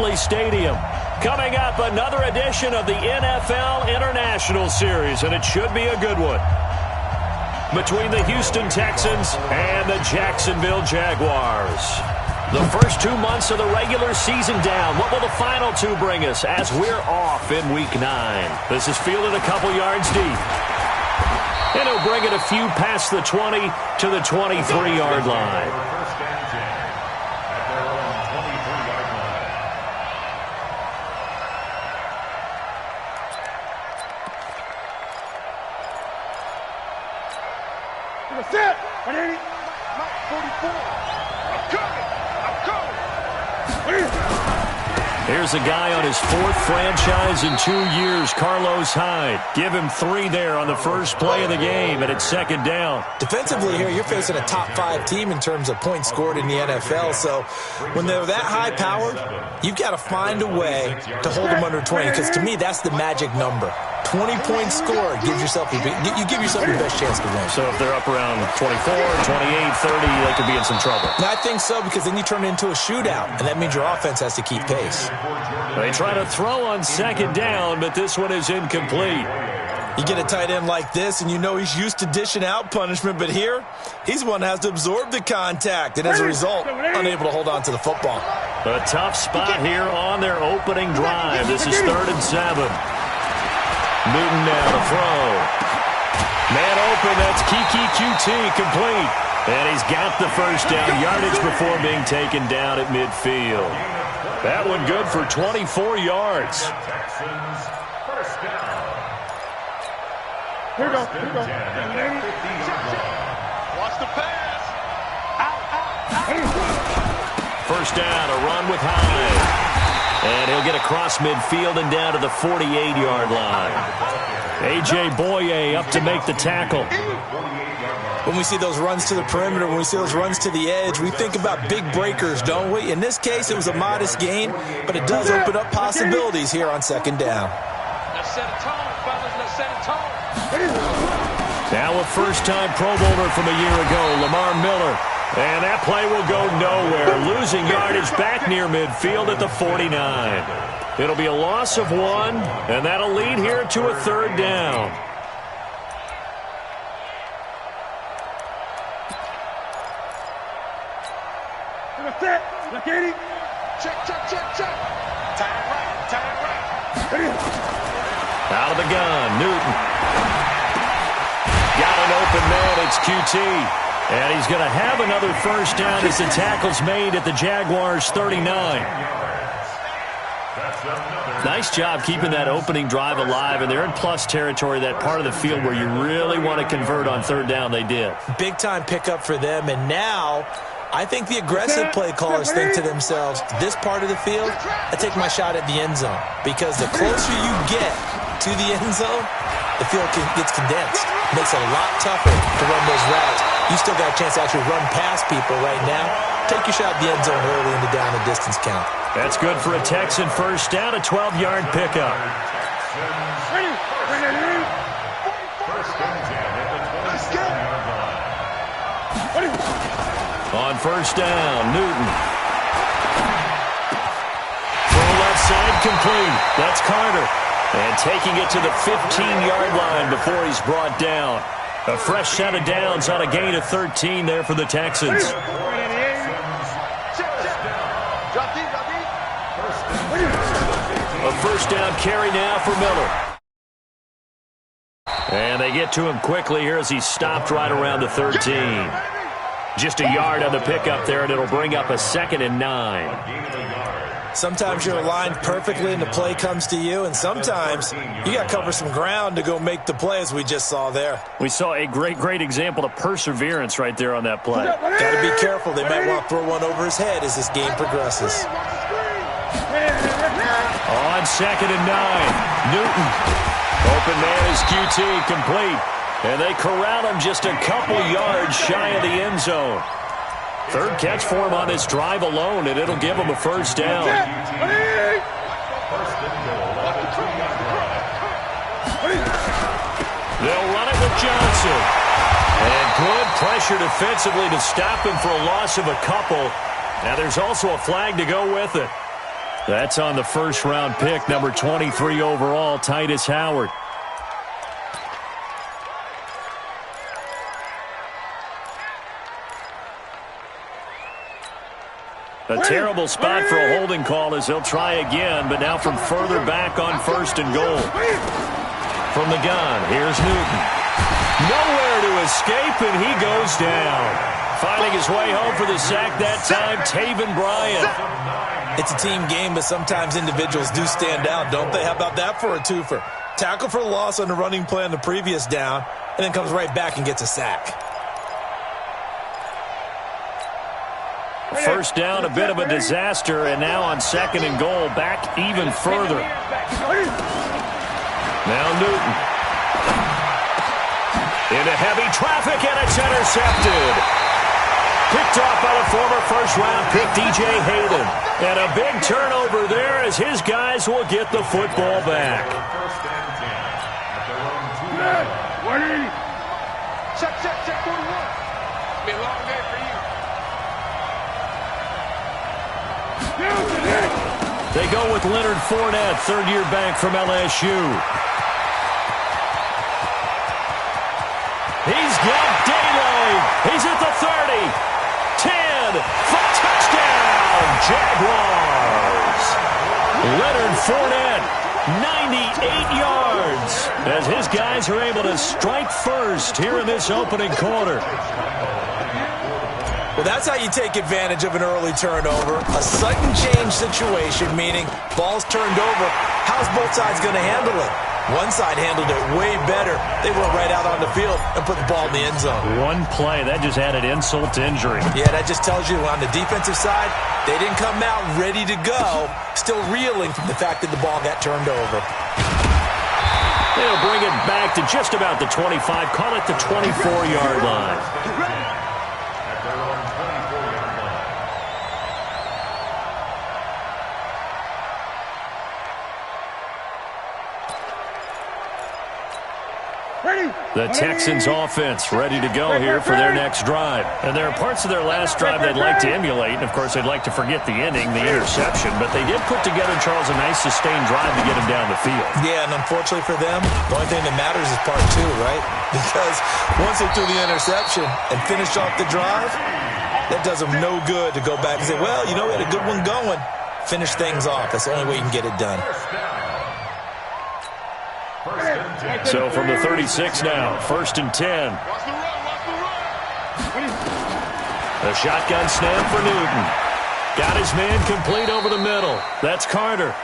Wembley Stadium. Coming up, another edition of the NFL International Series, and it should be a good one, between the Houston Texans and the Jacksonville Jaguars. The first 2 months of the regular season down. What will the final two bring us as we're off in Week 9? This is fielded a couple yards deep. And he'll bring it a few past the 20 to the 23-yard line. Set. 180. 44. I'm coming. Here's a guy on his fourth franchise in 2 years, Carlos Hyde. Give him 3 there on the first play of the game, and it's second down. Defensively here, you're facing a top-5 team in terms of points scored in the NFL, so when they're that high-powered, you've got to find a way to hold them under 20, because to me, that's the magic number. 20 points scored gives yourself you give yourself your best chance to win. So if they're up around 24, 28, 30, they could be in some trouble. I think so, because then you turn it into a shootout, and that means your offense has to keep pace. They try to throw on second down, but this one is incomplete. You get a tight end like this, and you know he's used to dishing out punishment, but here, he's the one that has to absorb the contact, and as a result, unable to hold on to the football. A tough spot here on their opening drive. This is 3rd and 7. Newton now to throw. Man open, that's Kiki QT, complete. And he's got the first down yardage before being taken down at midfield. That one good for 24 yards. Here we go. Watch the pass. First down, a run with Hyde. And he'll get across midfield and down to the 48-yard line. A.J. Boye up to make the tackle. When we see those runs to the perimeter, when we see those runs to the edge, we think about big breakers, don't we? In this case, it was a modest gain, but it does open up possibilities here on second down. Let's set a tone, fellas. Let's set a tone. Now a first-time Pro Bowler from a year ago, Lamar Miller. And that play will go nowhere. Losing yardage back near midfield at the 49. It'll be a loss of 1, and that'll lead here to a 3rd down. Set. Look at him. Check. Time right. Out of the gun, Newton. Got an open man, it's QT. And he's going to have another first down as the tackle's made at the Jaguars' 39. Nice job keeping that opening drive alive, and they're in plus territory, that part of the field where you really want to convert on 3rd down. They did. Big-time pickup for them, and now I think the aggressive play callers think to themselves, this part of the field, I take my shot at the end zone, because the closer you get to the end zone, the field gets condensed. It makes it a lot tougher to run those routes. You still got a chance to actually run past people right now. Take your shot at the end zone early in the down and distance count. That's good for a Texan first down, a 12-yard pickup. On first down, Newton. Throw left side, complete. That's Carter. And taking it to the 15-yard line before he's brought down. A fresh set of downs on a gain of 13 there for the Texans. A first down carry now for Miller. And they get to him quickly here as he stopped right around the 13. Just a yard on the pickup there, and it'll bring up a 2nd and 9. Sometimes you're aligned perfectly and the play comes to you, and sometimes you got to cover some ground to go make the play, as we just saw there. We saw a great example of perseverance right there on that play. Got to be careful. They might want to throw one over his head as this game progresses. On 2nd and 9, Newton. Open man is QT, complete. And they corral him just a couple yards shy of the end zone. 3rd catch for him on this drive alone, and it'll give him a first down. They'll run it with Johnson. And good pressure defensively to stop him for a loss of a couple. Now there's also a flag to go with it. That's on the first-round pick, number 23 overall, Titus Howard. A terrible spot for a holding call as he'll try again, but now from further back on first and goal. From the gun, here's Newton. Nowhere to escape, and he goes down. Finding his way home for the sack that time, Taven Bryan. It's a team game, but sometimes individuals do stand out, don't they? How about that for a twofer? Tackle for the loss on the running play on the previous down, and then comes right back and gets a sack. First down, a bit of a disaster, and now on second and goal, back even further. Now Newton. Into heavy traffic, and it's intercepted. Picked off by the former first-round pick, DJ Hayden. And a big turnover there as his guys will get the football back. Check 41. Be a long day for you. They go with Leonard Fournette, third-year back from LSU. He's got daylight. He's at the 30. 10 for touchdown, Jaguars. Leonard Fournette, 98 yards, as his guys are able to strike first here in this opening quarter. Well, that's how you take advantage of an early turnover. A sudden change situation, meaning ball's turned over. How's both sides going to handle it? One side handled it way better. They went right out on the field and put the ball in the end zone. One play, that just added insult to injury. Yeah, that just tells you on the defensive side, they didn't come out ready to go, still reeling from the fact that the ball got turned over. They'll bring it back to just about the 25, call it the 24-yard line. The Texans offense ready to go here for their next drive. And there are parts of their last drive they'd like to emulate. And, of course, they'd like to forget the ending, the interception. But they did put together, Charles, a nice sustained drive to get him down the field. Yeah, and unfortunately for them, the only thing that matters is part two, right? Because once they threw the interception and finished off the drive, that does them no good to go back and say, well, you know, we had a good one going. Finish things off. That's the only way you can get it done. So from the 36 now, first and 10. A shotgun snap for Newton. Got his man complete over the middle. That's Carter.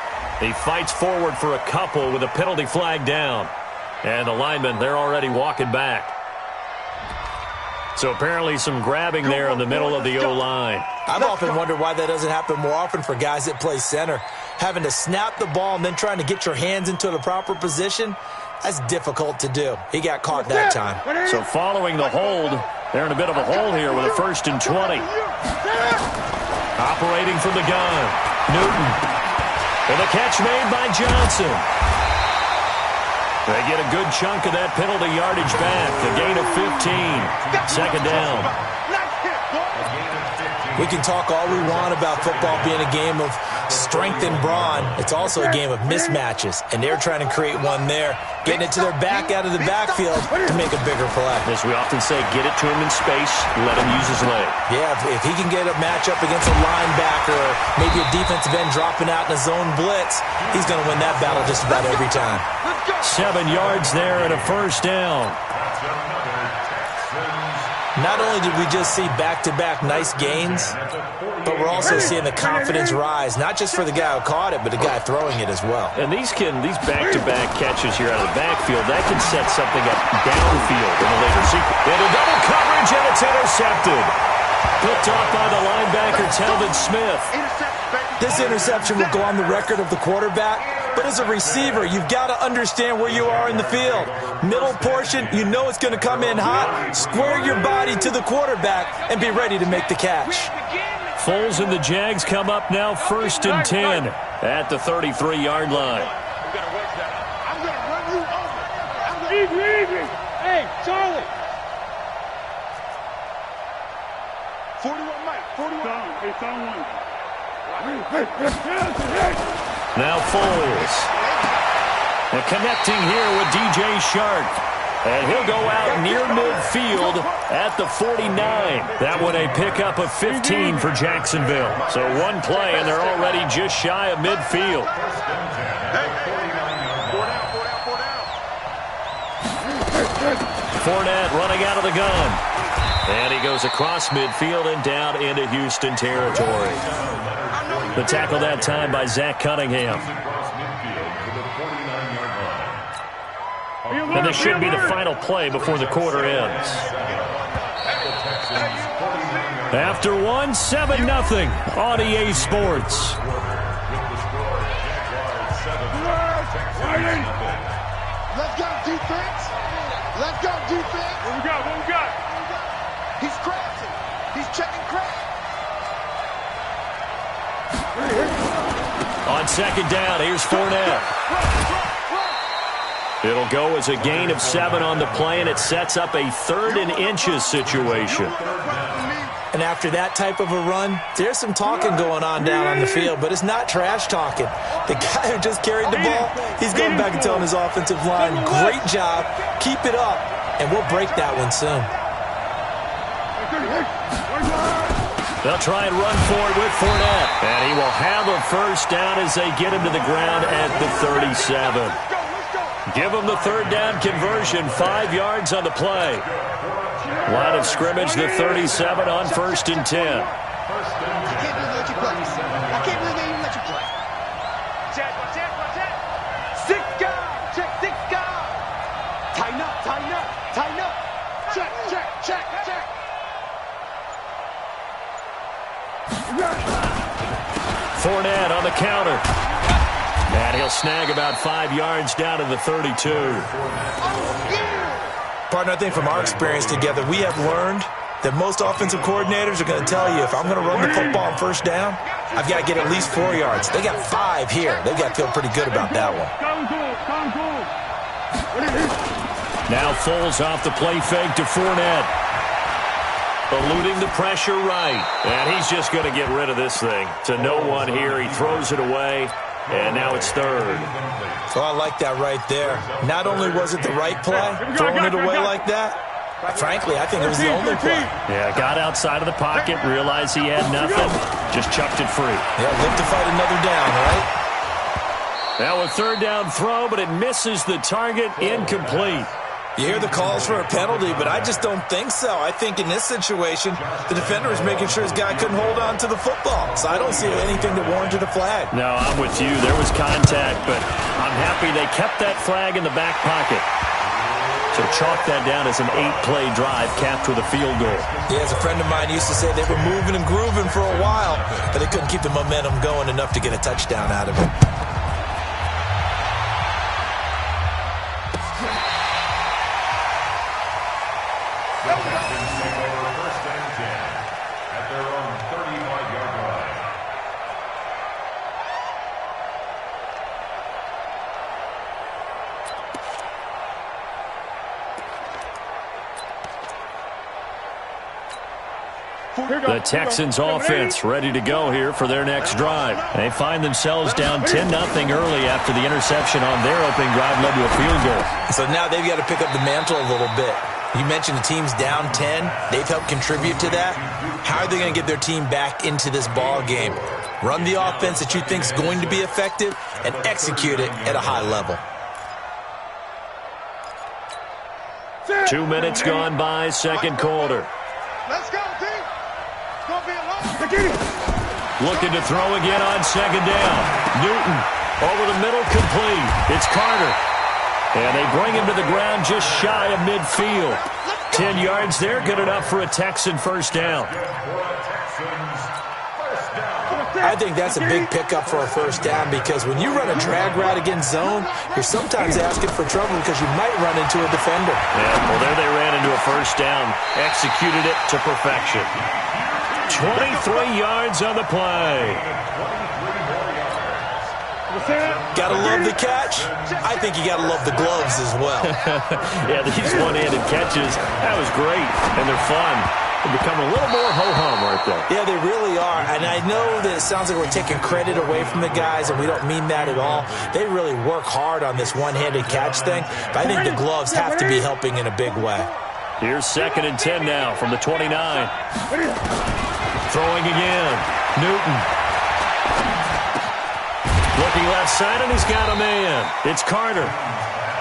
He fights forward for a couple with a penalty flag down. And the linemen, they're already walking back. So apparently some grabbing there in the middle of the O-line. I've often wondered why that doesn't happen more often for guys that play center. Having to snap the ball and then trying to get your hands into the proper position, that's difficult to do. He got caught that time. So following the hold, they're in a bit of a hole here with a first and 20. Operating from the gun, Newton. And the catch made by Johnson. They get a good chunk of that penalty yardage back. The gain of 15. Second down. We can talk all we want about football being a game of strength and brawn. It's also a game of mismatches, and they're trying to create one there, getting it to their back out of the backfield to make a bigger play. As we often say, get it to him in space, let him use his leg. Yeah, if he can get a matchup against a linebacker or maybe a defensive end dropping out in a zone blitz, he's going to win that battle just about every time. 7 yards there and a first down. Not only did we just see back-to-back nice gains, but we're also seeing the confidence rise, not just for the guy who caught it, but the guy throwing it as well. And these back-to-back catches here out of the backfield, that can set something up downfield in a later sequence. Into double coverage, and it's intercepted. Picked off by the linebacker, Telvin Smith. This interception will go on the record of the quarterback, but as a receiver, you've got to understand where you are in the field. Middle portion, you know it's going to come in hot. Square your body to the quarterback and be ready to make the catch. Foles and the Jags come up now first and 10 at the 33-yard line. I'm going to run you over. Easy. Hey, Charlie. 41 Mike. 41. It's on one. Now Foles. And connecting here with DJ Chark. And he'll go out near midfield at the 49. That one a pickup of 15 for Jacksonville. So one play, and they're already just shy of midfield. Fournette running out of the gun. And he goes across midfield and down into Houston territory. The tackle that time by Zach Cunningham. And this should be the final play before the quarter ends. After one, 7-0 on EA Sports. Let's go, defense. Let's go, defense. What we got? What we got? He's crashing. He's checking crash. On second down, here's Fournette. It'll go as a gain of 7 on the play, and it sets up a 3rd and inches situation. And after that type of a run, there's some talking going on down on the field, but it's not trash talking. The guy who just carried the ball, he's going back and telling his offensive line, great job, keep it up, and we'll break that one soon. They'll try and run for it with Fournette, and he will have a first down as they get him to the ground at the 37. Give them the 3rd down conversion, 5 yards on the play. Line of scrimmage, the 37 on 1st and 10. I can't believe they let you play. I can't believe they even let you play. Check. Six guys. Check, 6 guys. Tighten up. Check. Fournette on the counter. And he'll snag about 5 yards down to the 32. Partner, I think from our experience together, we have learned that most offensive coordinators are going to tell you, if I'm going to run the football on 1st down, I've got to get at least 4 yards. They got 5 here. They've got to feel pretty good about that one. Now Foles off the play fake to Fournette. Eluding the pressure right. And he's just going to get rid of this thing. To no one here. He throws it away. And now it's 3rd. So I like that right there. Not only was it the right play, throwing it away like that, frankly, I think it was the only play. Yeah, got outside of the pocket, realized he had nothing, just chucked it free. Yeah, live to fight another down, right? Now a 3rd down throw, but it misses the target, incomplete. You hear the calls for a penalty, but I just don't think so. I think in this situation, the defender was making sure his guy couldn't hold on to the football. So I don't see anything that warranted a flag. No, I'm with you. There was contact, but I'm happy they kept that flag in the back pocket. So chalk that down as an 8-play drive capped with a field goal. Yeah, as a friend of mine used to say, they were moving and grooving for a while, but they couldn't keep the momentum going enough to get a touchdown out of it. The Texans offense ready to go here for their next drive. They find themselves down 10-0 early after the interception on their opening drive led to a field goal. So now they've got to pick up the mantle a little bit. You mentioned the team's down 10. They've helped contribute to that. How are they going to get their team back into this ball game? Run the offense that you think is going to be effective and execute it at a high level. 2 minutes gone by, 2nd quarter. Let's go, team. It's going to be a long. Looking to throw again on 2nd down. Newton over the middle, complete. It's Carter. And they bring him to the ground just shy of midfield. 10 yards there, good enough for a Texan first down. I think that's a big pickup for a first down because when you run a drag route against zone, you're sometimes asking for trouble because you might run into a defender. Yeah, well, there they ran into a first down. Executed it to perfection. 23 yards on the play. Gotta love the catch. I think you gotta love the gloves as well. Yeah, these one-handed catches, that was great, and they're fun. They're becoming a little more ho-hum right there. Yeah, they really are. And I know that it sounds like we're taking credit away from the guys, and we don't mean that at all. They really work hard on this one-handed catch thing, but I think the gloves have to be helping in a big way. Here's 2nd and 10 now from the 29. Throwing again. Newton. Looking left side, and he's got a man. It's Carter.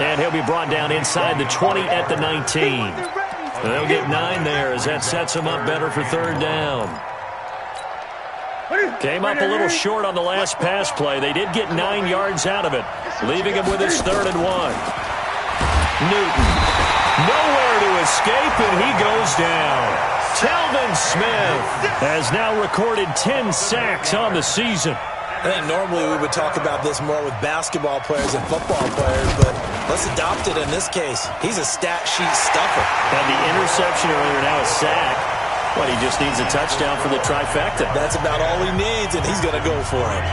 And he'll be brought down inside the 20 at the 19. They'll get 9 there as that sets him up better for 3rd down. Came up a little short on the last pass play. They did get 9 yards out of it, leaving him with his 3rd and 1. Newton. Nowhere to escape, and he goes down. Telvin Smith has now recorded 10 sacks on the season. I think normally we would talk about this more with basketball players and football players, but let's adopt it in this case. He's a stat sheet stuffer. And the interception earlier, now a sack. But he just needs a touchdown for the trifecta. That's about all he needs, and he's going to go for it.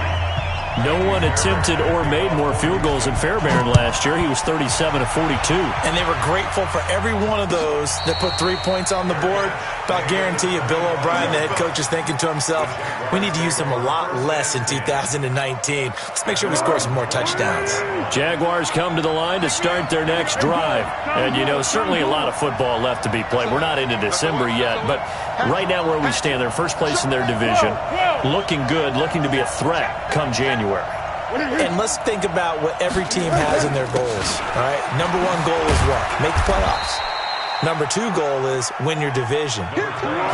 No one attempted or made more field goals than Fairbairn last year. He was 37 of 42. And they were grateful for every one of those that put 3 points on the board. But I'll guarantee you, Bill O'Brien, the head coach, is thinking to himself, we need to use them a lot less in 2019. Let's make sure we score some more touchdowns. Jaguars come to the line to start their next drive. And, you know, certainly a lot of football left to be played. We're not into December yet, but right now where we stand, they're first place in their division. Looking good, looking to be a threat come January. And let's think about what every team has in their goals. All right, number 1 goal is what? Make the playoffs. Number 2 goal is win your division.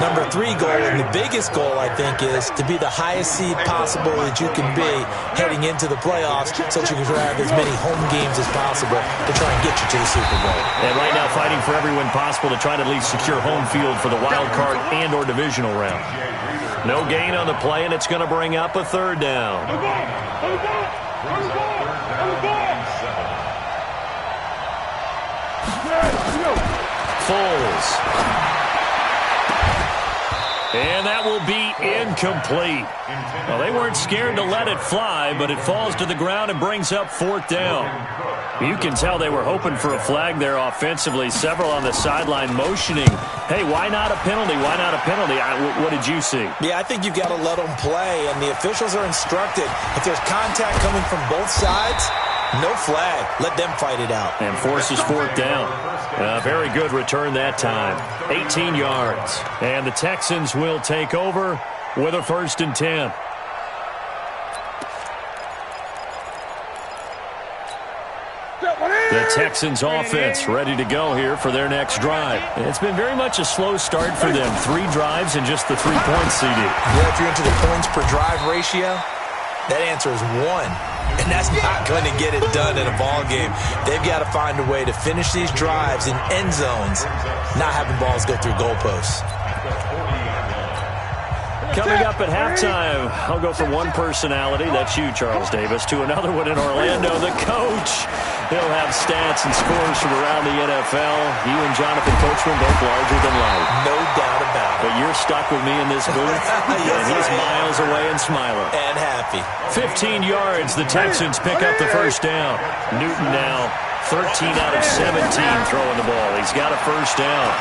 Number 3 goal, and the biggest goal, I think, is to be the highest seed possible that you can be heading into the playoffs so that you can have as many home games as possible to try and get you to the Super Bowl. And right now fighting for every win possible to try to at least secure home field for the wild card and or divisional round. No gain on the play, and it's going to bring up a 3rd down. Foles. And that will be incomplete. Well, they weren't scared to let it fly, but it falls to the ground and brings up 4th down. You can tell they were hoping for a flag there offensively. Several on the sideline motioning, hey, why not a penalty? Why not a penalty? What did you see? Yeah, I think you've got to let them play, and the officials are instructed. If there's contact coming from both sides, no flag. Let them fight it out. And forces 4th down. Very good return that time. 18 yards. And the Texans will take over with a 1st and 10. The Texans offense ready to go here for their next drive. It's been very much a slow start for them. 3 drives and just the 3 points, CD. Yeah, if you're into the points per drive ratio, that answer is 1. And that's not going to get it done in a ball game. They've got to find a way to finish these drives in end zones, not having balls go through goalposts. Coming up at halftime, I'll go from one personality, that's you, Charles Davis, to another one in Orlando, the coach. He'll have stats and scores from around the NFL. You and Jonathan Coachman both larger than life. No doubt about it. But you're stuck with me in this booth, Yes, and he's miles away and smiling. And happy. 15 yards, the Texans pick up the 1st down. Newton now 13 out of 17 throwing the ball. He's got a 1st down.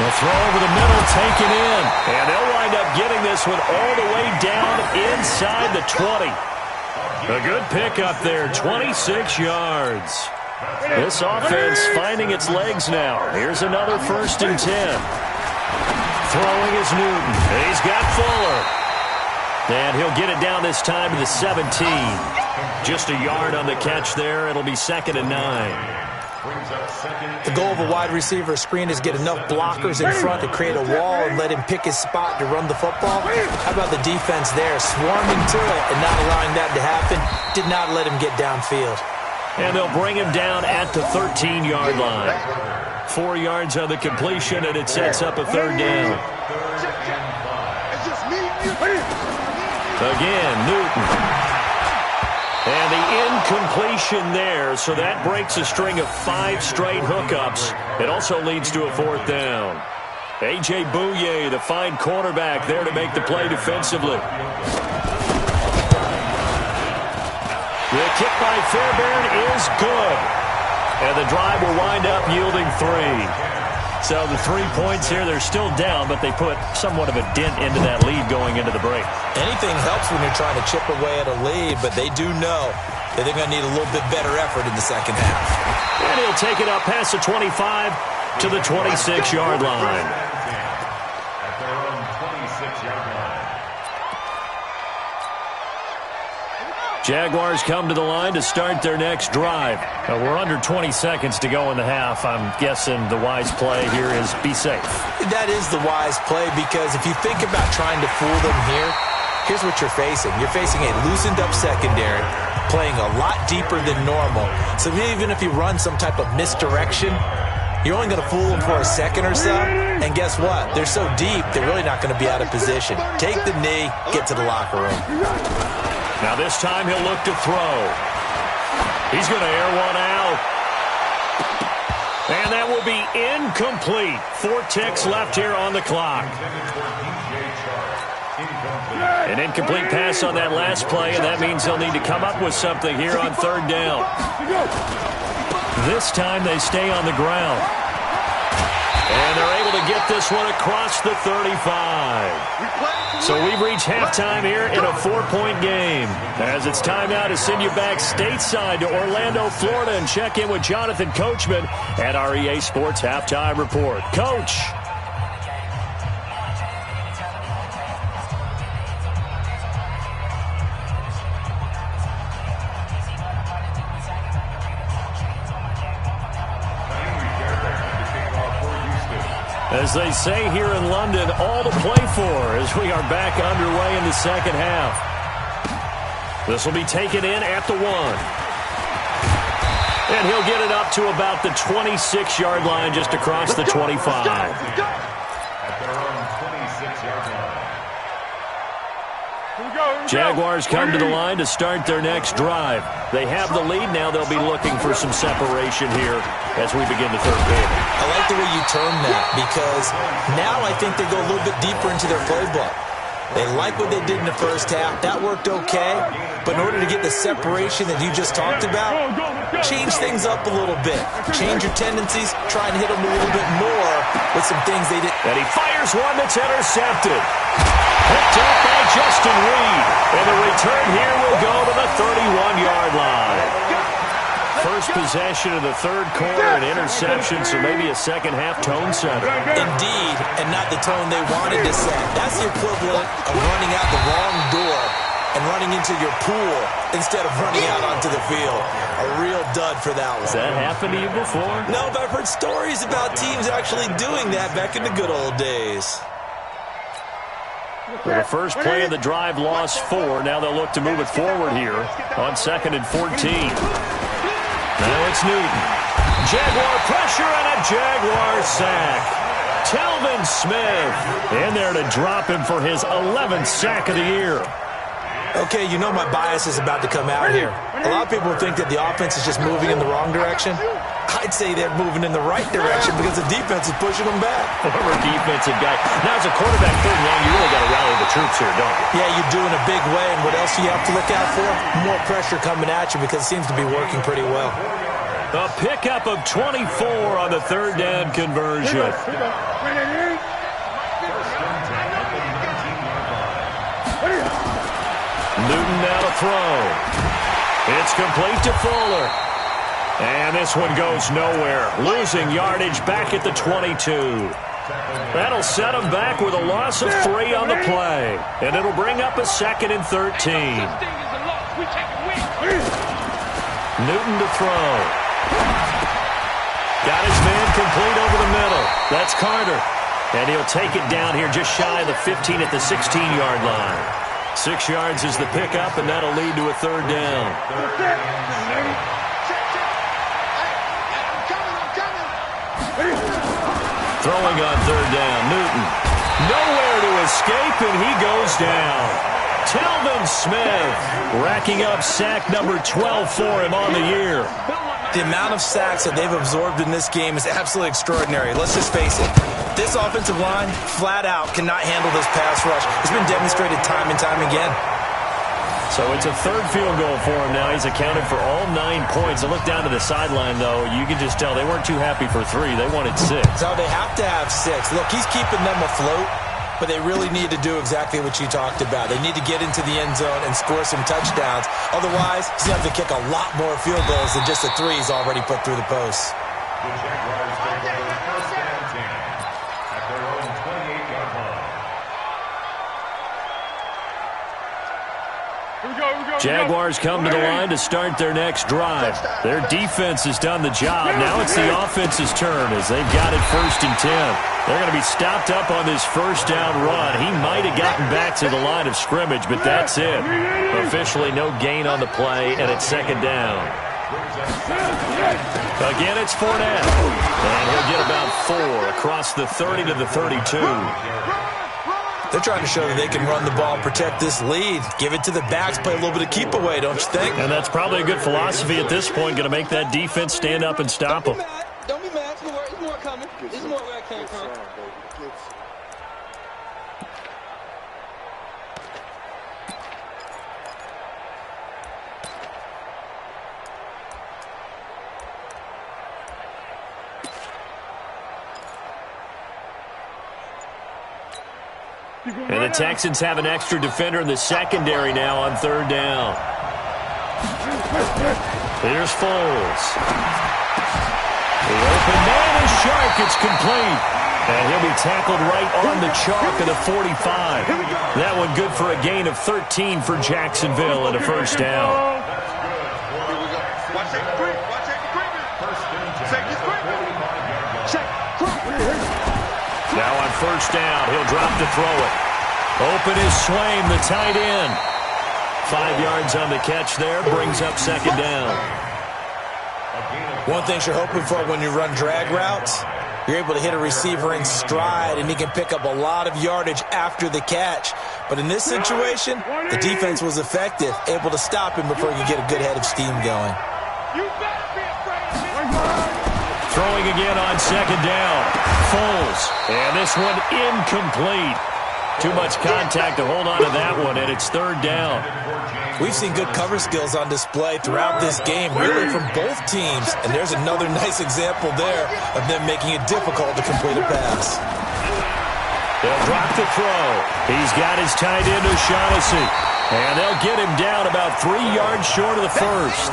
The throw over the middle, taken in. And they'll wind up getting this one all the way down inside the 20. A good pickup there, 26 yards. This offense finding its legs now. Here's another 1st and 10. Throwing is Newton. He's got Fuller. And he'll get it down this time to the 17. Just a yard on the catch there. It'll be 2nd and 9. The goal of a wide receiver screen is get enough blockers in front to create a wall and let him pick his spot to run the football. How about the defense there, swarming to it and not allowing that to happen? Did not let him get downfield. And they'll bring him down at the 13-yard line. 4 yards on the completion, and it sets up a 3rd down. Again, Newton. And the incompletion there, so that breaks a string of 5 straight hookups. It also leads to a 4th down. A.J. Bouye, the fine cornerback, there to make the play defensively. The kick by Fairbairn is good. And the drive will wind up yielding 3. So the 3 points here, they're still down, but they put somewhat of a dent into that lead going into the break. Anything helps when you're trying to chip away at a lead, but they do know that they're going to need a little bit better effort in the second half. And he'll take it up past the 25 to the 26-yard line. At their own 26-yard line. Jaguars come to the line to start their next drive. We're under 20 seconds to go in the half. I'm guessing the wise play here is be safe. That is the wise play, because if you think about trying to fool them here, here's what you're facing. You're facing a loosened-up secondary, playing a lot deeper than normal. So even if you run some type of misdirection, you're only going to fool them for a second or so. And guess what? They're so deep, they're really not going to be out of position. Take the knee, get to the locker room. Now this time he'll look to throw. He's going to air one out. And that will be incomplete. 4 ticks left here on the clock. An incomplete pass on that last play, and that means they'll need to come up with something here on third down. This time they stay on the ground. And they're able to get this one across the 35. So we've reached halftime here in a 4-point game. As it's time now to send you back stateside to Orlando, Florida, and check in with Jonathan Coachman at our EA Sports Halftime Report. Coach. As they say here in London, all to play for as we are back underway in the second half. This will be taken in at the 1. And he'll get it up to about the 26-yard line, just across the 25. At their own 26-yard line. Jaguars come to the line to start their next drive. They have the lead now. They'll be looking for some separation here as we begin the third quarter. I like the way you term that, because now I think they go a little bit deeper into their playbook. They like what they did in the first half. That worked okay. But in order to get the separation that you just talked about, change things up a little bit. Change your tendencies. Try and hit them a little bit more with some things they did. And he fires one that's intercepted. Picked up by Justin Reed. And the return here will go to the 31-yard line. First possession of the third quarter, an interception, so maybe a second-half tone setter. Indeed, and not the tone they wanted to set. That's the equivalent of running out the wrong door and running into your pool instead of running out onto the field. A real dud for that one. Has that happened to you before? No, but I've heard stories about teams actually doing that back in the good old days. For the first play of the drive, lost 4. Now they'll look to move it forward here on 2nd and 14. Now it's Newton. Jaguar pressure and a Jaguar sack. Telvin Smith in there to drop him for his 11th sack of the year. Okay, you know my bias is about to come out here. A lot of people think that the offense is just moving in the wrong direction. I'd say they're moving in the right direction because the defense is pushing them back. Former defensive guy. Now as a quarterback third and long, you really got to rally the troops here, don't you? Yeah, you do in a big way, and what else do you have to look out for? More pressure coming at you because it seems to be working pretty well. A pickup of 24 on the third down conversion. Newton now to throw. It's complete to Fuller. And this one goes nowhere. Losing yardage back at the 22. That'll set him back with a loss of 3 on the play. And it'll bring up a 2nd and 13. Newton to throw. Got his man complete over the middle. That's Carter. And he'll take it down here just shy of the 15 at the 16-yard line. 6 yards is the pickup, and that'll lead to a third down. Throwing on third down, Newton. Nowhere to escape, and he goes down. Telvin Smith racking up sack number 12 for him on the year. The amount of sacks that they've absorbed in this game is absolutely extraordinary. Let's just face it. This offensive line, flat out, cannot handle this pass rush. It's been demonstrated time and time again. So So it's a third field goal for him now. He's accounted for all 9 points. I look down to the sideline, though. You can just tell they weren't too happy for 3. They wanted 6. No, they have to have 6. Look, he's keeping them afloat, but they really need to do exactly what you talked about. They need to get into the end zone and score some touchdowns. Otherwise, he's going to have to kick a lot more field goals than just the 3 he's already put through the posts. The Jaguars take over first and 10 at their own 28-yard line. Jaguars come to the line to start their next drive. Their defense has done the job. Now it's the offense's turn as they've got it first and 10. They're going to be stopped up on this first down run. He might have gotten back to the line of scrimmage, but that's it. Officially no gain on the play, and it's second down. Again, it's Fournette. And he'll get about 4 across the 30 to the 32. They're trying to show that they can run the ball and protect this lead. Give it to the backs, play a little bit of keep away, don't you think? And that's probably a good philosophy at this point, going to make that defense stand up and stop them. Don't be mad. There's more coming. There's more where I came from. And the Texans have an extra defender in the secondary now on third down. Here's Foles. The open man is Shark. It's complete. And he'll be tackled right on the chalk of the 45. That one good for a gain of 13 for Jacksonville and a first down. Watch that quick. Watch that quick. Check this quick. Check. Now on first down, he'll drop to throw it. Open is Swaim, the tight end. 5 yards on the catch there, brings up second down. One thing you're hoping for when you run drag routes, you're able to hit a receiver in stride, and he can pick up a lot of yardage after the catch. But in this situation, the defense was effective, able to stop him before he could get a good head of steam going. You better be afraid of me. Throwing again on second down. Foles. And this one incomplete. Too much contact to hold on to that one, and it's third down. We've seen good cover skills on display throughout this game, really from both teams. And there's another nice example there of them making it difficult to complete a pass. They'll drop the throw. He's got his tight end O'Shaughnessy. And they'll get him down about 3 yards short of the first.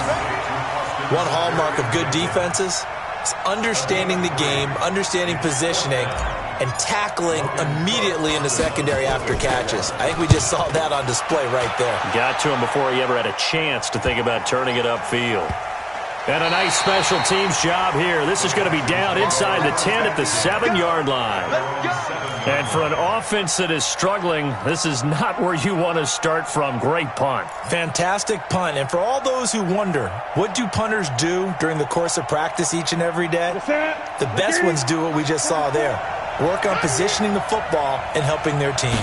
One hallmark of good defenses is understanding the game, understanding positioning, and tackling immediately in the secondary after catches. I think we just saw that on display right there. Got to him before he ever had a chance to think about turning it upfield. And a nice special teams job here. This is going to be down inside the 10 at the 7-yard line. And for an offense that is struggling, this is not where you want to start from. Great punt. Fantastic punt. And for all those who wonder, what do punters do during the course of practice each and every day? The best ones do what we just saw there. Work on positioning the football and helping their team.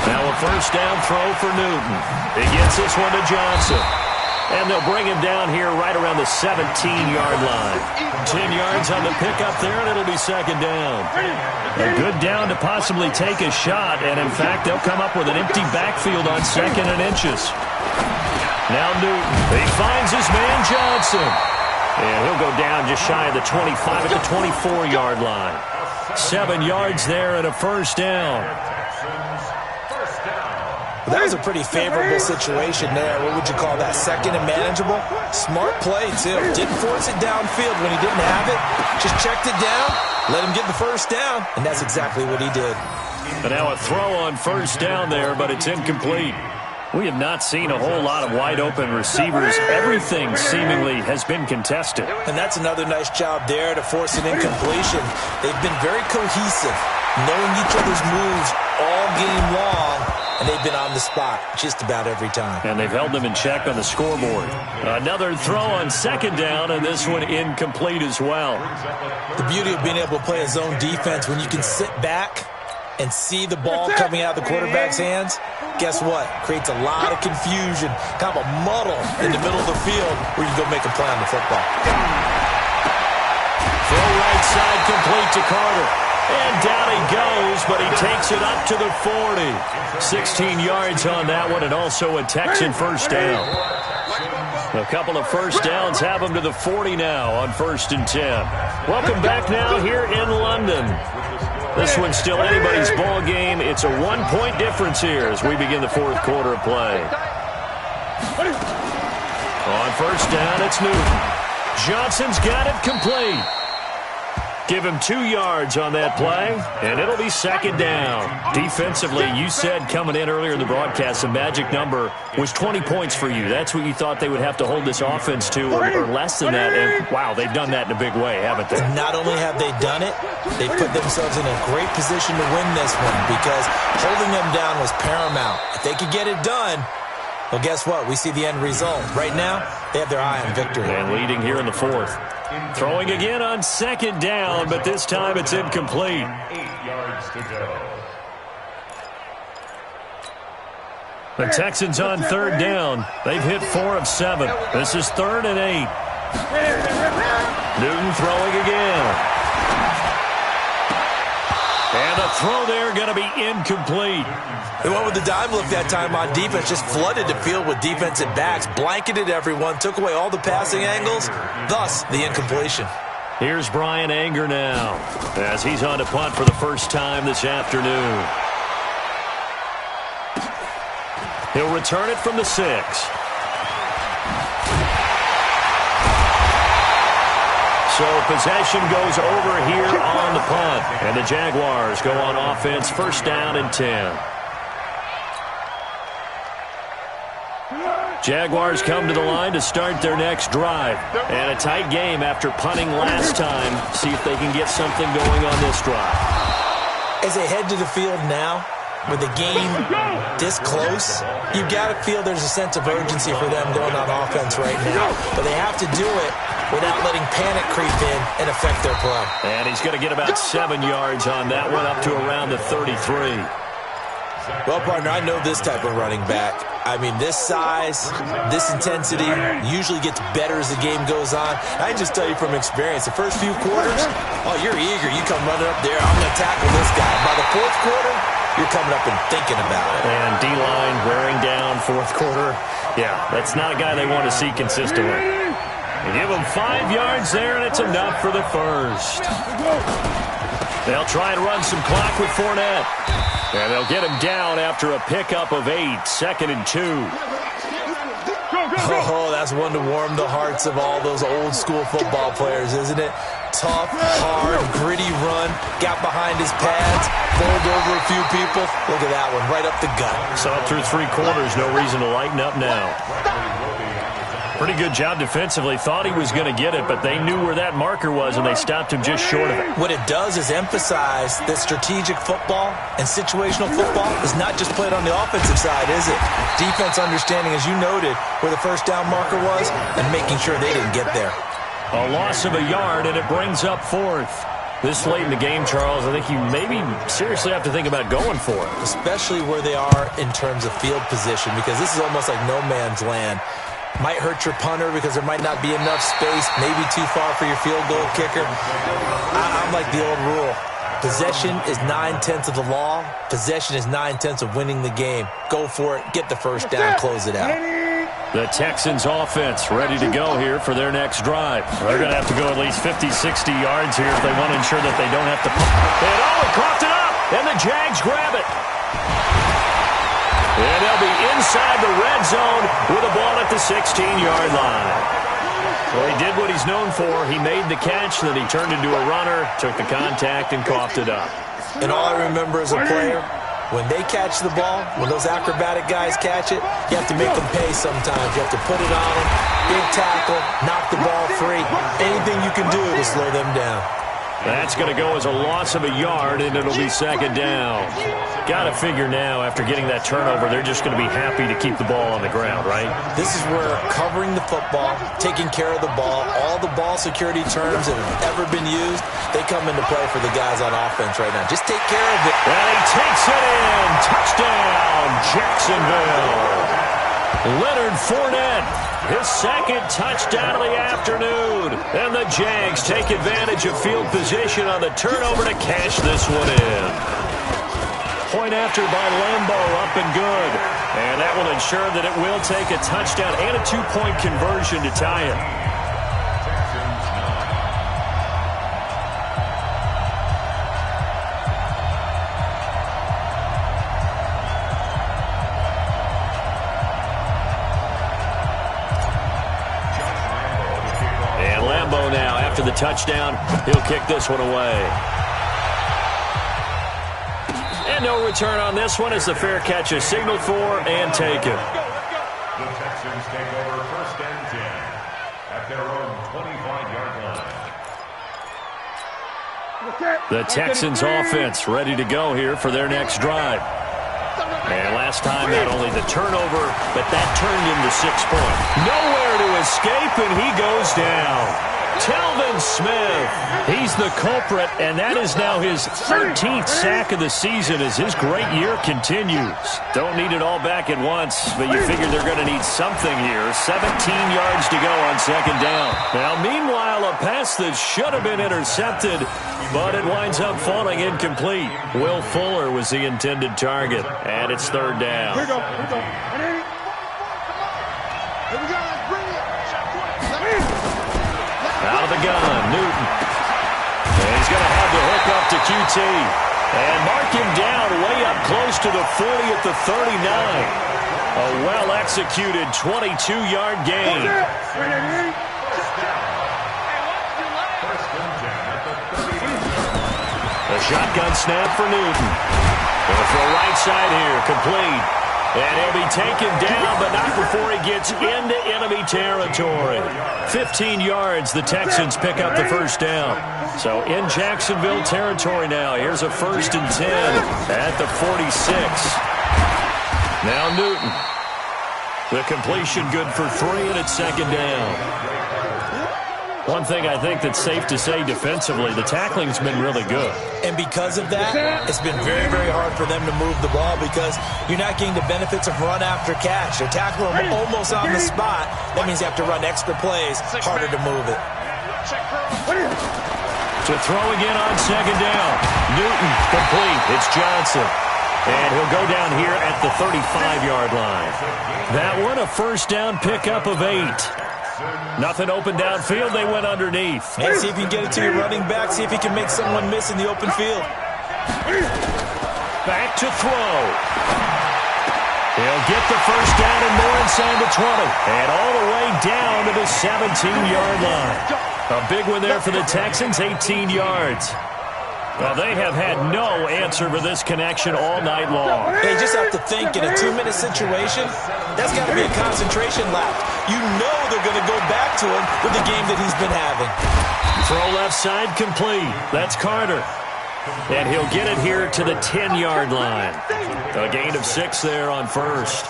Now a first down throw for Newton. He gets this one to Johnson. And they'll bring him down here right around the 17-yard line. 10 yards on the pickup there, and it'll be second down. A good down to possibly take a shot, and in fact, they'll come up with an empty backfield on second and inches. Now Newton. He finds his man Johnson. And he'll go down just shy of the 25 at the 24-yard line. 7 yards there and a first down. That was a pretty favorable situation there. What would you call that? Second and manageable? Smart play, too. Didn't force it downfield when he didn't have it. Just checked it down, let him get the first down, and that's exactly what he did. And now a throw on first down there, but it's incomplete. We have not seen a whole lot of wide-open receivers. Everything seemingly has been contested. And that's another nice job there to force an incompletion. They've been very cohesive, knowing each other's moves all game long, and they've been on the spot just about every time. And they've held them in check on the scoreboard. Another throw on second down, and this one incomplete as well. The beauty of being able to play a zone defense when you can sit back and see the ball coming out of the quarterback's hands, guess what? Creates a lot of confusion, kind of a muddle in the middle of the field where you go make a play on the football. Throw right side complete to Carter. And down he goes, but he takes it up to the 40. 16 yards on that one, and also a Texan first down. A couple of first downs have him to the 40 now on 1st and 10. Welcome back now here in London. This one's still anybody's ball game. It's a 1-point difference here as we begin the 4th quarter of play. On 1st down, it's Newton. Johnson's got it complete. Give him 2 yards on that play, and it'll be 2nd down. Defensively, you said coming in earlier in the broadcast, the magic number was 20 points for you. That's what you thought they would have to hold this offense to, or less than that. And, wow, they've done that in a big way, haven't they? Not only have they done it, they put themselves in a great position to win this one because holding them down was paramount. If they could get it done, well, guess what? We see the end result. Right now, they have their eye on victory. And leading here in the 4th. Throwing again on 2nd down, but this time it's incomplete. 8 yards to go. The Texans on 3rd down. They've hit 4 of 7. This is 3rd and 8. Newton throwing again. And the throw there going to be incomplete. They went with the dime look that time on defense, just flooded the field with defensive backs, blanketed everyone, took away all the passing angles, thus the incompletion. Here's Bryan Anger now as he's on to punt for the first time this afternoon. He'll return it from the 6. So possession goes over here on the punt. And the Jaguars go on offense, 1st down and 10. Jaguars come to the line to start their next drive. And a tight game after punting last time. See if they can get something going on this drive. As they head to the field now, with the game this close, you've got to feel there's a sense of urgency for them going on offense right now. But they have to do it without letting panic creep in and affect their play. And he's going to get about 7 yards on that one, up to around the 33. Well, partner, I know this type of running back. I mean, this size, this intensity usually gets better as the game goes on. I can just tell you from experience, the first few quarters, oh, you're eager. You come running up there, I'm going to tackle this guy. By the 4th quarter, you're coming up and thinking about it. And D-line wearing down 4th quarter. Yeah, that's not a guy they want to see consistently. They give him 5 yards there, and it's enough for the first. They'll try and run some clock with Fournette. And they'll get him down after a pickup of 8, 2nd and 2. Oh, that's one to warm the hearts of all those old school football players, isn't it? Tough, hard, gritty run, got behind his pads, bowled over a few people. Look at that one, right up the gut. So through 3 quarters, no reason to lighten up now. Pretty good job defensively. Thought he was going to get it, but they knew where that marker was, and they stopped him just short of it. What it does is emphasize that strategic football and situational football is not just played on the offensive side, is it? Defense understanding, as you noted, where the 1st down marker was and making sure they didn't get there. A loss of a yard, and it brings up 4th. This late in the game, Charles, I think you maybe seriously have to think about going for it. Especially where they are in terms of field position, because this is almost like no man's land. Might hurt your punter because there might not be enough space, maybe too far for your field goal kicker. I'm like the old rule. Possession is 9/10 of the law. Possession is 9/10 of winning the game. Go for it. Get the 1st down. Close it out. The Texans offense ready to go here for their next drive. They're going to have to go at least 50, 60 yards here if they want to ensure that they don't have to punt. And oh, it coughed it up, and the Jags grab it. And they'll be inside the red zone with a ball at the 16-yard line. Well, he did what he's known for. He made the catch, then he turned into a runner, took the contact, and coughed it up. And all I remember as a player, when they catch the ball, when those acrobatic guys catch it, you have to make them pay sometimes. You have to put it on them, big tackle, knock the ball free. Anything you can do to slow them down. That's going to go as a loss of a yard, and it'll be 2nd down. Got to figure now, after getting that turnover, they're just going to be happy to keep the ball on the ground, right? This is where covering the football, taking care of the ball, all the ball security terms that have ever been used, they come into play for the guys on offense right now. Just take care of it. And he takes it in. Touchdown, Jacksonville. Leonard Fournette, his second touchdown of the afternoon. And the Jags take advantage of field position on the turnover to cash this one in. Point after by Lambo, up and good. And that will ensure that it will take a touchdown and a two-point conversion to tie it. And Lambo now, after the touchdown, he'll kick this one away. And no return on this one as the fair catch is signaled for and taken. The Texans take over 1st and 10 at their own 25-yard line. The Texans offense ready to go here for their next drive. And last time, not only the turnover, but that turned into 6 points. Nowhere to escape, and he goes down. Telvin Smith, he's the culprit, and that is now his 13th sack of the season as his great year continues. Don't need it all back at once, but you figure they're going to need something here. 17 yards to go on 2nd down. Now, meanwhile, a pass that should have been intercepted, but it winds up falling incomplete. Will Fuller was the intended target, and it's 3rd down. Here we go. Here we go. Let's bring it. Out of the gun, Newton. And he's going to have to hook up to QT. And mark him down way up close to the 40 at the 39. A well-executed 22-yard gain. A shotgun snap for Newton. Going for a right side here, complete. And he'll be taken down, but not before he gets into enemy territory. 15 yards, the Texans pick up the 1st down. So in Jacksonville territory now. Here's a 1st and 10 at the 46. Now Newton. The completion good for 3, and it's 2nd down. One thing I think that's safe to say defensively, the tackling's been really good. And because of that, it's been very, very hard for them to move the ball because you're not getting the benefits of run after catch. They're tackling them almost on the spot. That means you have to run extra plays, harder to move it. To throw again on 2nd down. Newton complete. It's Johnson. And he'll go down here at the 35-yard line. That one a 1st down pickup of 8. Nothing open downfield. They went underneath. And see if you can get it to your running back. See if you can make someone miss in the open field. Back to throw. He'll get the 1st down and more inside the 20. And all the way down to the 17-yard line. A big one there for the Texans, 18 yards. Well, they have had no answer for this connection all night long. They just have to think in a 2-minute situation, that's got to be a concentration lap. You know they're going to go back to him with the game that he's been having. Throw left side complete. That's Carter. And he'll get it here to the 10-yard line. A gain of 6 there on 1st.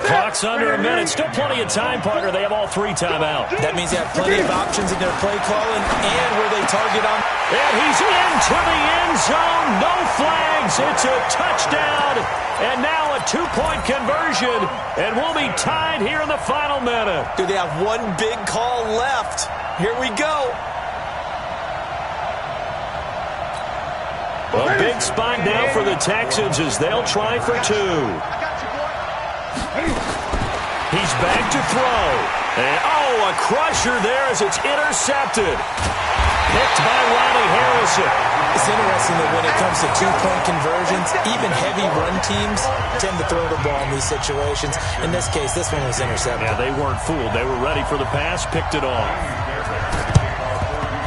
Clock's under a minute. Still plenty of time, partner. They have all 3 timeouts. That means they have plenty of options in their play calling and where they target on. And he's into the end zone. No flags. It's a touchdown. And now a 2-point conversion. And we'll be tied here in the final minute. Do they have one big call left? Here we go. A big spot now for the Texans as they'll try for 2. He's back to throw. And, a crusher there as it's intercepted. Picked by Ronnie Harrison. It's interesting that when it comes to 2-point conversions, even heavy run teams tend to throw the ball in these situations. In this case, this one was intercepted. Yeah, they weren't fooled. They were ready for the pass, picked it off.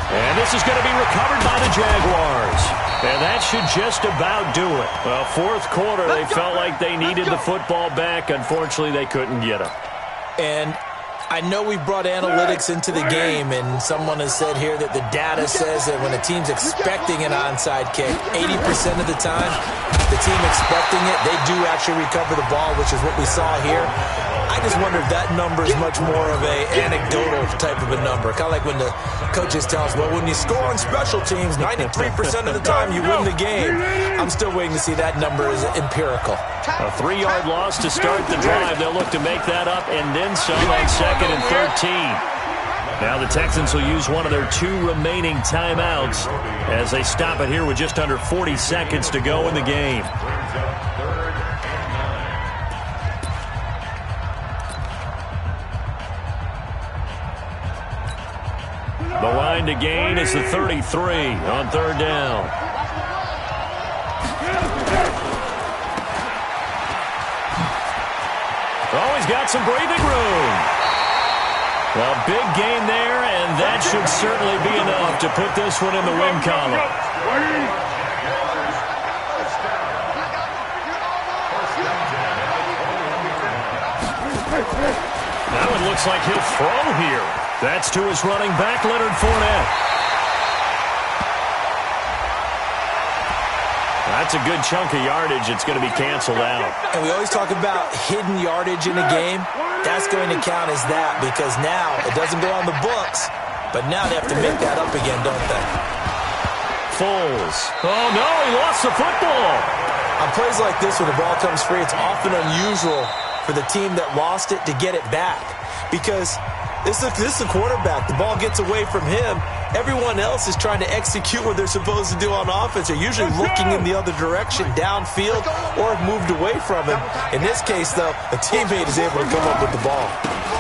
And this is going to be recovered by the Jaguars. And that should just about do it. Well, 4th quarter, they felt like they needed the football back. Unfortunately, they couldn't get it. And I know we brought analytics into the game, and someone has said here that the data says that when a team's expecting an onside kick, 80% of the time, the team expecting it, they do actually recover the ball, which is what we saw here. I just wonder if that number is much more of a anecdotal type of a number. Kind of like when the coaches tell us, well, when you score on special teams, 93% of the time you win the game. I'm still waiting to see that number is empirical. A 3-yard loss to start the drive. They'll look to make that up and then some on 2nd and 13. Now the Texans will use one of their 2 remaining timeouts as they stop it here with just under 40 seconds to go in the game. The line to gain is the 33 on 3rd down. Oh, he's got some breathing room. Well, big gain there, and that should certainly be enough to put this one in the win column. Now it looks like he'll throw here. That's to his running back, Leonard Fournette. That's a good chunk of yardage. It's going to be canceled out. And we always talk about hidden yardage in a game. That's going to count as that because now it doesn't go on the books, but now they have to make that up again, don't they? Foles. Oh, no, he lost the football. On plays like this where the ball comes free, it's often unusual for the team that lost it to get it back because this is the quarterback. The ball gets away from him. Everyone else is trying to execute what they're supposed to do on offense. They're usually looking in the other direction, downfield, or have moved away from him. In this case, though, a teammate is able to come up with the ball.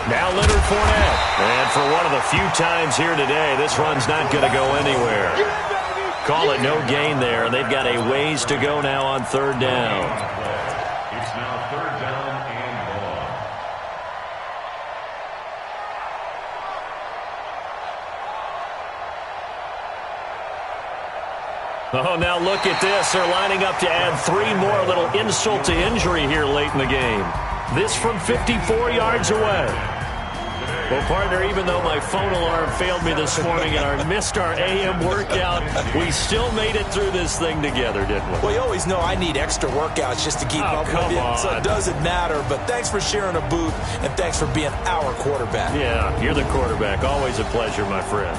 Now Leonard Fournette. And for one of the few times here today, this run's not going to go anywhere. Call it no gain there, and they've got a ways to go now on 3rd down. It's now 3rd down and long. Oh, now look at this. They're lining up to add 3 more, a little insult to injury here late in the game. This from 54 yards away. Well, partner, even though my phone alarm failed me this morning and missed our AM workout, we still made it through this thing together, didn't we? Well, you always know I need extra workouts just to keep up with you, so it doesn't matter. But thanks for sharing a booth, and thanks for being our quarterback. Yeah, you're the quarterback. Always a pleasure, my friend.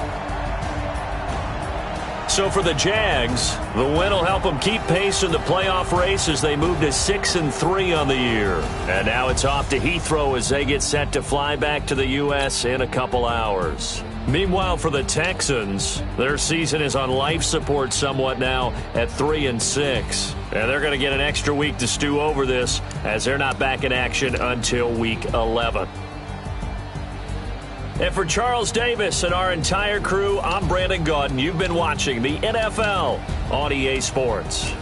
So for the Jags, the win will help them keep pace in the playoff race as they move to 6-3 on the year. And now it's off to Heathrow as they get set to fly back to the U.S. in a couple hours. Meanwhile, for the Texans, their season is on life support somewhat now at 3-6. And they're going to get an extra week to stew over this as they're not back in action until week 11. And for Charles Davis and our entire crew, I'm Brandon Gaudin. You've been watching the NFL on EA Sports.